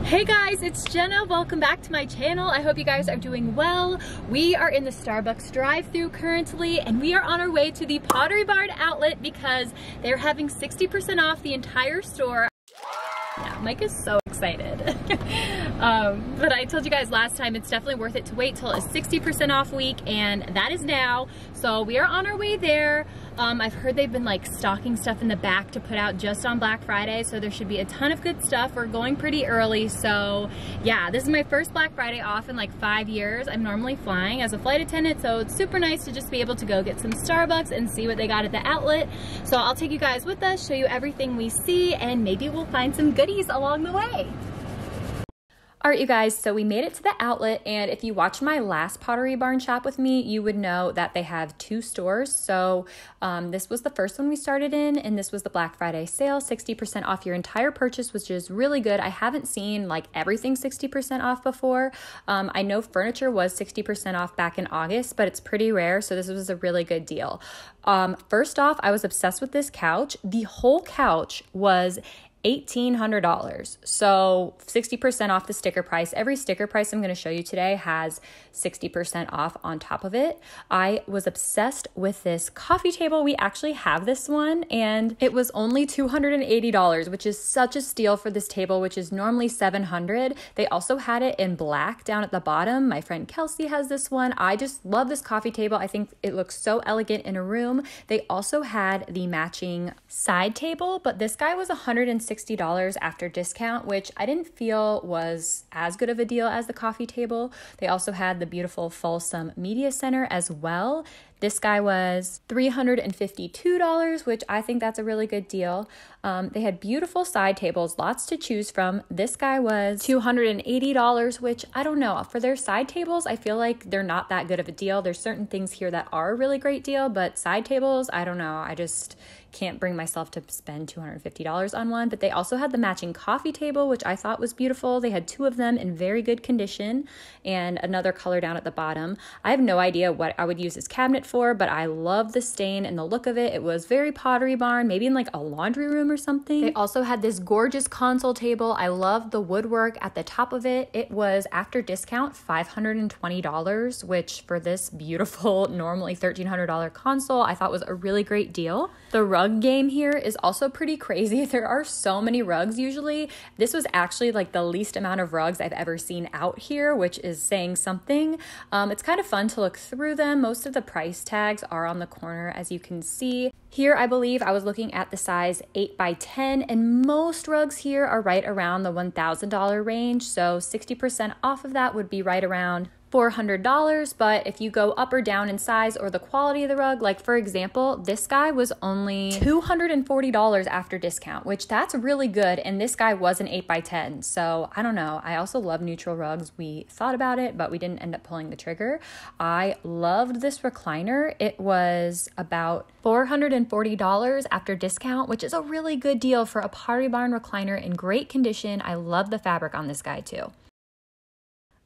Hey guys, it's Jenna. Welcome back to my channel. I hope you guys are doing well. We are in the Starbucks drive-thru currently, and we are on our way to the Pottery Barn outlet because they're having 60% off the entire store. Yeah, Mike is so excited. But I told you guys last time it's definitely worth it to wait till a 60% off week, and that is now. So we are on our way there. I've heard they've been like stocking stuff in the back to put out just on Black Friday, so there should be a ton of good stuff. We're going pretty early, so yeah, this is my first Black Friday off in like 5 years. I'm normally flying as a flight attendant, so it's super nice to just be able to go get some Starbucks and see what they got at the outlet. So I'll take you guys with us, show you everything we see, and maybe we'll find some goodies along the way. All right, you guys, so we made it to the outlet, and if you watched my last Pottery Barn shop with me, you would know that they have 2 stores. So this was the first one we started in, and this was the Black Friday sale, 60% off your entire purchase, which is really good. I haven't seen like everything 60% off before. I know furniture was 60% off back in August, but it's pretty rare, so this was a really good deal. First off, I was obsessed with this couch. The whole couch was $1,800. So 60% off the sticker price. Every sticker price I'm going to show you today has 60% off on top of it. I was obsessed with this coffee table. We actually have this one, and it was only $280, which is such a steal for this table, which is normally $700. They also had it in black down at the bottom. My friend Kelsey has this one. I just love this coffee table. I think it looks so elegant in a room. They also had the matching side table, but this guy was $160 after discount, which I didn't feel was as good of a deal as the coffee table. They also had the beautiful Folsom Media Center as well. This guy was $352, which I think that's a really good deal. They had beautiful side tables, lots to choose from. This guy was $280, which I don't know. For their side tables, I feel like they're not that good of a deal. There's certain things here that are a really great deal, but side tables, I don't know. I just can't bring myself to spend $250 on one. But they also had the matching coffee table, which I thought was beautiful. They had 2 of them in very good condition and another color down at the bottom. I have no idea what I would use this cabinet for, but I love the stain and the look of it. It was very Pottery Barn, maybe in like a laundry room or something. They also had this gorgeous console table. I love the woodwork at the top of it. It was after discount $520, which for this beautiful, normally $1,300 console, I thought was a really great deal. The rug game here is also pretty crazy. There are so many rugs usually. This was actually like the least amount of rugs I've ever seen out here, which is saying something. It's kind of fun to look through them. Most of the price tags are on the corner, as you can see. Here, I believe I was looking at the size 8 by 10, and most rugs here are right around the $1,000 range. So 60% off of that would be right around $400, but if you go up or down in size or the quality of the rug, like for example, this guy was only $240 after discount, which that's really good, and this guy was an 8 by 10, so I don't know. I also love neutral rugs. We thought about it, but we didn't end up pulling the trigger. I loved this recliner. It was about $440 after discount, which is a really good deal for a Pottery Barn recliner in great condition. I love the fabric on this guy too.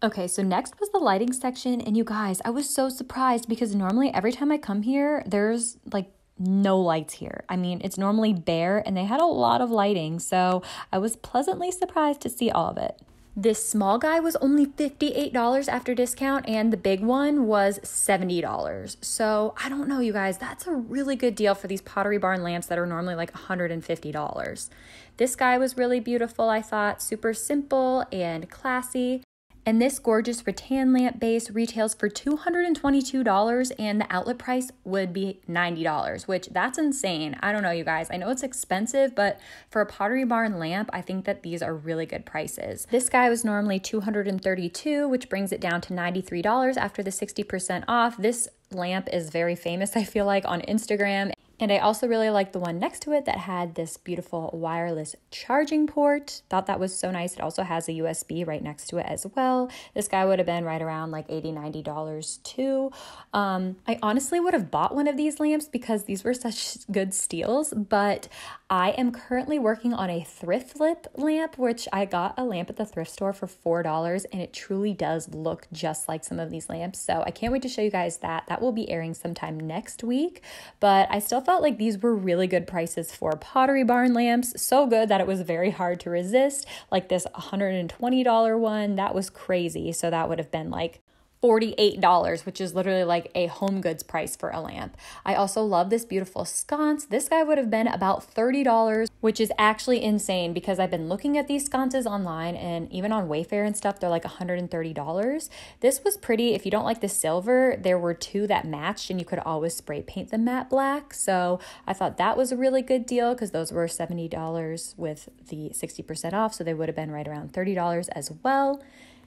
Okay, so next was the lighting section, and you guys, I was so surprised because normally every time I come here, there's like no lights here. I mean, it's normally bare, and they had a lot of lighting, so I was pleasantly surprised to see all of it. This small guy was only $58 after discount, and the big one was $70. So I don't know, you guys, that's a really good deal for these Pottery Barn lamps that are normally like $150. This guy was really beautiful, I thought, super simple and classy. And this gorgeous rattan lamp base retails for $222, and the outlet price would be $90, which that's insane. I don't know, you guys. I know it's expensive, but for a Pottery Barn lamp, I think that these are really good prices. This guy was normally $232, which brings it down to $93 after the 60% off. This lamp is very famous, I feel like, on Instagram. And I also really like the one next to it that had this beautiful wireless charging port. Thought that was so nice. It also has a USB right next to it as well. This guy would have been right around like $80, $90 too. I honestly would have bought one of these lamps because these were such good steals, but I am currently working on a thrift lip lamp, which I got a lamp at the thrift store for $4, and it truly does look just like some of these lamps. So I can't wait to show you guys that. That will be airing sometime next week, but I still felt like these were really good prices for Pottery Barn lamps. So good that it was very hard to resist. Like this $120 one, that was crazy. So that would have been like $48, which is literally like a home goods price for a lamp. I also love this beautiful sconce. This guy would have been about $30, which is actually insane because I've been looking at these sconces online and even on Wayfair and stuff, they're like $130. This was pretty. If you don't like the silver, there were two that matched and you could always spray paint them matte black. So I thought that was a really good deal because those were $70 with the 60% off. So they would have been right around $30 as well.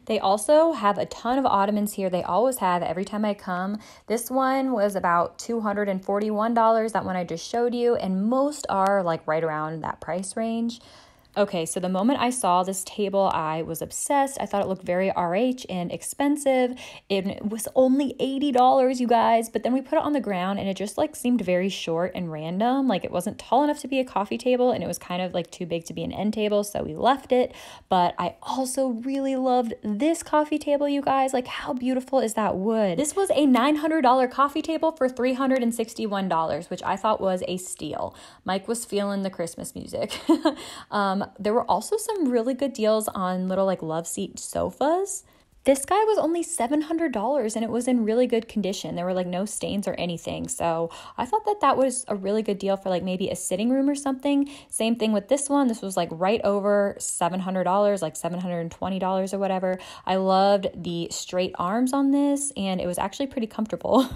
They also have a ton of Ottomans here. They always have every time I come. This one was about $241, that one I just showed you, and most are like right around that price range. Okay, so the moment I saw this table, I was obsessed. I thought it looked very RH and expensive. It was only $80, you guys, but then we put it on the ground and it just like seemed very short and random. Like it wasn't tall enough to be a coffee table and it was kind of like too big to be an end table, so we left it. But I also really loved this coffee table, you guys. Like how beautiful is that wood? This was a $900 coffee table for $361, which I thought was a steal. Mike was feeling the Christmas music. There were also some really good deals on little like love seat sofas. This guy was only $700 and it was in really good condition. There were like no stains or anything. So I thought that that was a really good deal for like maybe a sitting room or something. Same thing with this one. This was like right over $700, like $720 or whatever. I loved the straight arms on this and it was actually pretty comfortable.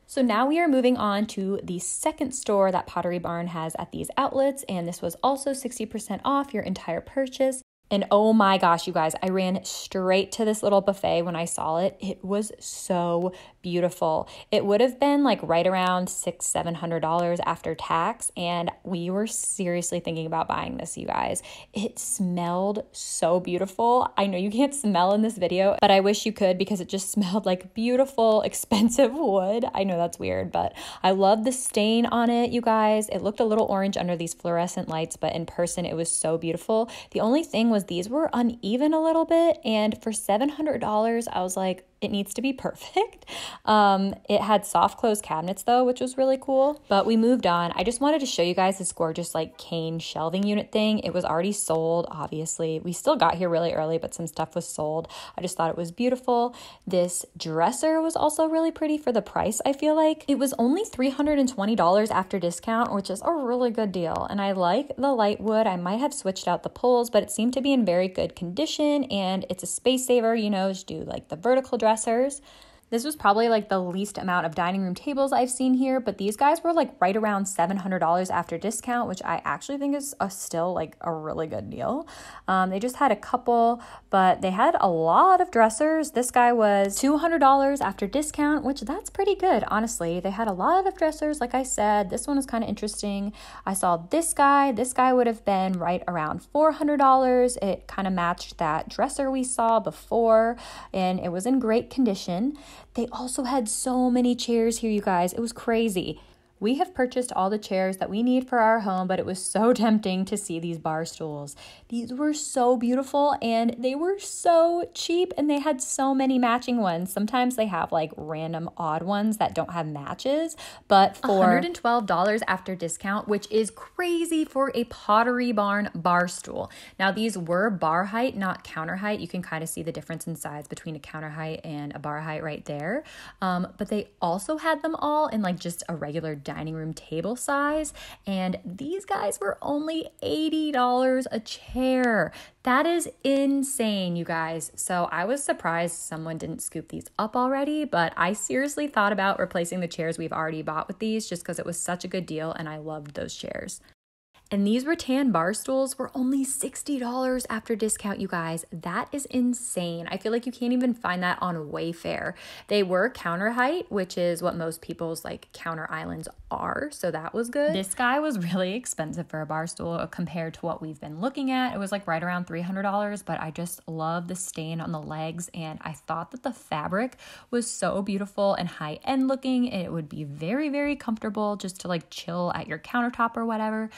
So now we are moving on to the second store that Pottery Barn has at these outlets, and this was also 60% off your entire purchase. And oh my gosh, you guys, I ran straight to this little buffet when I saw it. It was so beautiful. It would have been like right around $600-700 after tax, and we were seriously thinking about buying this, you guys. It smelled so beautiful. I know you can't smell in this video, but I wish you could because it just smelled like beautiful, expensive wood. I know that's weird, but I love the stain on it, you guys. It looked a little orange under these fluorescent lights, but in person it was so beautiful. The only thing was these were uneven a little bit, and for $700 I was like, it needs to be perfect. It had soft close cabinets though, which was really cool, but we moved on. I just wanted to show you guys this gorgeous like cane shelving unit thing. It was already sold, obviously. We still got here really early, but some stuff was sold. I just thought it was beautiful. This dresser was also really pretty for the price, I feel like. It was only $320 after discount, which is a really good deal. And I like the light wood. I might have switched out the pulls, but it seemed to be in very good condition, and it's a space saver, you know, just do like the vertical dressers. This was probably like the least amount of dining room tables I've seen here, but these guys were like right around $700 after discount, which I actually think is still like a really good deal. They just had a couple, but they had a lot of dressers. This guy was $200 after discount, which that's pretty good, honestly. They had a lot of dressers, like I said. This one was kind of interesting. I saw this guy. This guy would have been right around $400. It kind of matched that dresser we saw before, and it was in great condition. They also had so many chairs here, you guys. It was crazy. We have purchased all the chairs that we need for our home, but it was so tempting to see these bar stools. These were so beautiful and they were so cheap, and they had so many matching ones. Sometimes they have like random odd ones that don't have matches, but for $112 after discount, which is crazy for a Pottery Barn bar stool. Now these were bar height, not counter height. You can kind of see the difference in size between a counter height and a bar height right there. But they also had them all in like just a regular dining room table size, and these guys were only $80 a chair. That is insane, you guys. So I was surprised someone didn't scoop these up already, but I seriously thought about replacing the chairs we've already bought with these just because it was such a good deal and I loved those chairs. And these rattan bar stools were only $60 after discount, you guys. That is insane. I feel like you can't even find that on Wayfair. They were counter height, which is what most people's like counter islands are, so that was good. This guy was really expensive for a bar stool compared to what we've been looking at. It was like right around $300, but I just love the stain on the legs, and I thought that the fabric was so beautiful and high-end looking, and it would be very, very comfortable just to like chill at your countertop or whatever.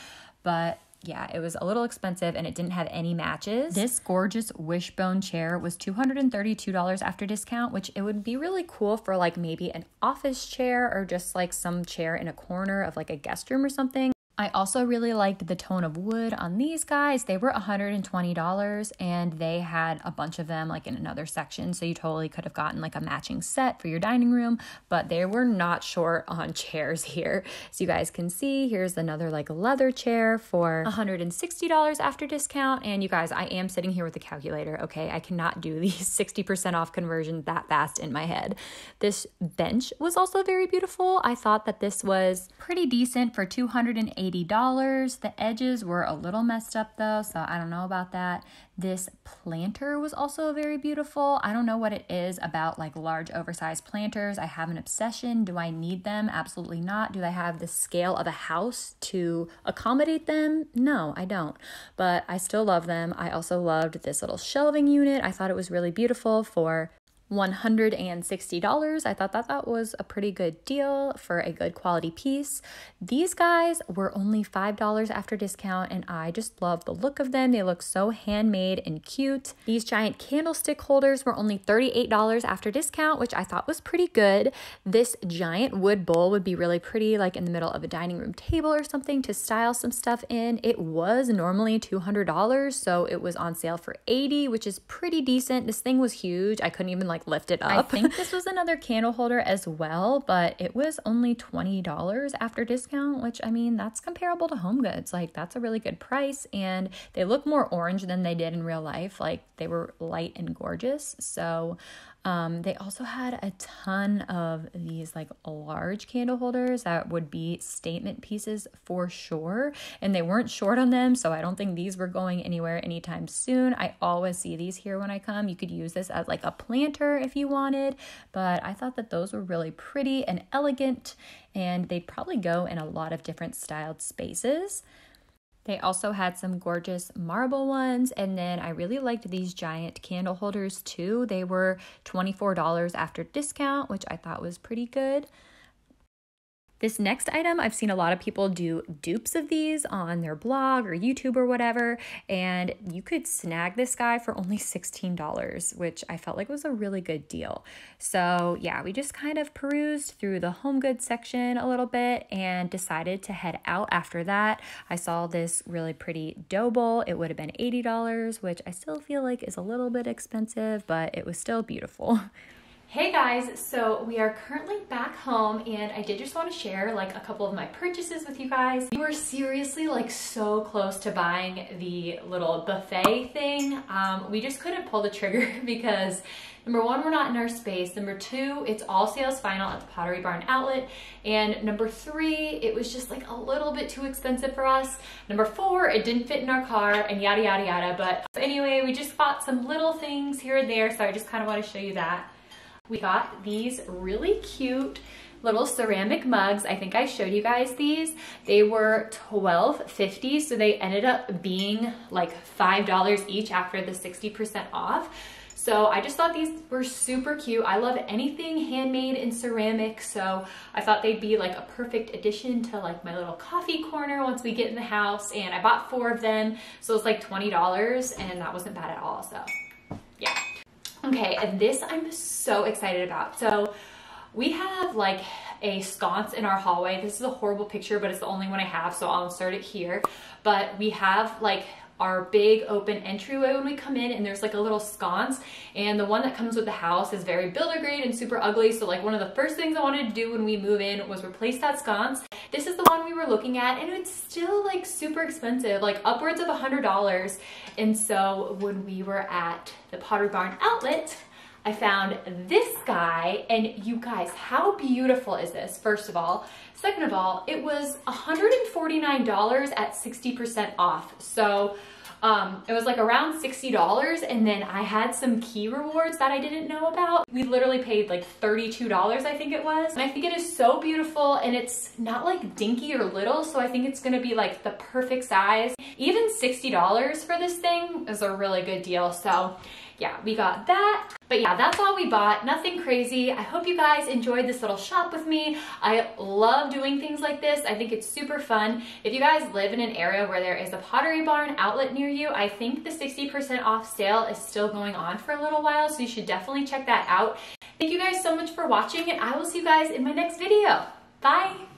But yeah, it was a little expensive and it didn't have any matches. This gorgeous wishbone chair was $232 after discount, which it would be really cool for like maybe an office chair or just like some chair in a corner of like a guest room or something. I also really liked the tone of wood on these guys. They were $120 and they had a bunch of them like in another section. So you totally could have gotten like a matching set for your dining room, but they were not short on chairs here. So you guys can see, here's another like leather chair for $160 after discount. And you guys, I am sitting here with the calculator, okay? I cannot do the 60% off conversion that fast in my head. This bench was also very beautiful. I thought that this was pretty decent for $280. The edges were a little messed up though, so I don't know about that. This planter was also very beautiful. I don't know what it is about like large oversized planters. I have an obsession. Do I need them? Absolutely not. Do I have the scale of a house to accommodate them? No, I don't, but I still love them. I also loved this little shelving unit. I thought it was really beautiful for $160. I thought that that was a pretty good deal for a good quality piece. These guys were only $5 after discount and I just love the look of them. They look so handmade and cute. These giant candlestick holders were only $38 after discount, which I thought was pretty good. This giant wood bowl would be really pretty like in the middle of a dining room table or something to style some stuff in. It was normally $200, so it was on sale for $80, which is pretty decent. This thing was huge. I couldn't even like lift it up. I think this was another candle holder as well, but it was only $20 after discount, which I mean, that's comparable to Home Goods. Like that's a really good price and they look more orange than they did in real life. Like they were light and gorgeous. So they also had a ton of these like large candle holders that would be statement pieces for sure. And they weren't short on them. So I don't think these were going anywhere anytime soon. I always see these here when I come. You could use this as like a planter if you wanted, but I thought that those were really pretty and elegant and they'd probably go in a lot of different styled spaces. They also had some gorgeous marble ones, and then I really liked these giant candle holders too. They were $24 after discount, which I thought was pretty good. This next item, I've seen a lot of people do dupes of these on their blog or YouTube or whatever, and you could snag this guy for only $16, which I felt like was a really good deal. So yeah, we just kind of perused through the home goods section a little bit and decided to head out after that. I saw this really pretty dough bowl. It would have been $80, which I still feel like is a little bit expensive, but it was still beautiful. Hey guys, so we are currently back home and I did just want to share like a couple of my purchases with you guys. We were seriously like so close to buying the little buffet thing. We just couldn't pull the trigger because number one, we're not in our space. Number two, it's all sales final at the Pottery Barn outlet. And number three, it was just like a little bit too expensive for us. Number four, it didn't fit in our car and yada, yada, yada. But anyway, we just bought some little things here and there. So I just kind of want to show you that. We got these really cute little ceramic mugs. I think I showed you guys these. They were $12.50, so they ended up being like $5 each after the 60% off. So I just thought these were super cute. I love anything handmade in ceramic, so I thought they'd be like a perfect addition to like my little coffee corner once we get in the house. And I bought 4 of them, so it's like $20, and that wasn't bad at all, so yeah. Okay, and this I'm so excited about. So we have like a sconce in our hallway. This is a horrible picture, but it's the only one I have, so I'll insert it here. But we have like our big open entryway when we come in, and there's like a little sconce, and the one that comes with the house is very builder grade and super ugly. So like one of the first things I wanted to do when we move in was replace that sconce. This is the one we were looking at, and it's still like super expensive, like upwards of $100. And so when we were at the Pottery Barn outlet, I found this guy, and you guys, how beautiful is this, first of all? Second of all, it was $149 at 60% off. So it was like around $60, and then I had some key rewards that I didn't know about. We literally paid like $32, I think it was. And I think it is so beautiful, and it's not like dinky or little, so I think it's gonna be like the perfect size. Even $60 for this thing is a really good deal. So yeah, we got that. But yeah, that's all we bought. Nothing crazy. I hope you guys enjoyed this little shop with me. I love doing things like this. I think it's super fun. If you guys live in an area where there is a Pottery Barn outlet near you, I think the 60% off sale is still going on for a little while, so you should definitely check that out. Thank you guys so much for watching, and I will see you guys in my next video. Bye!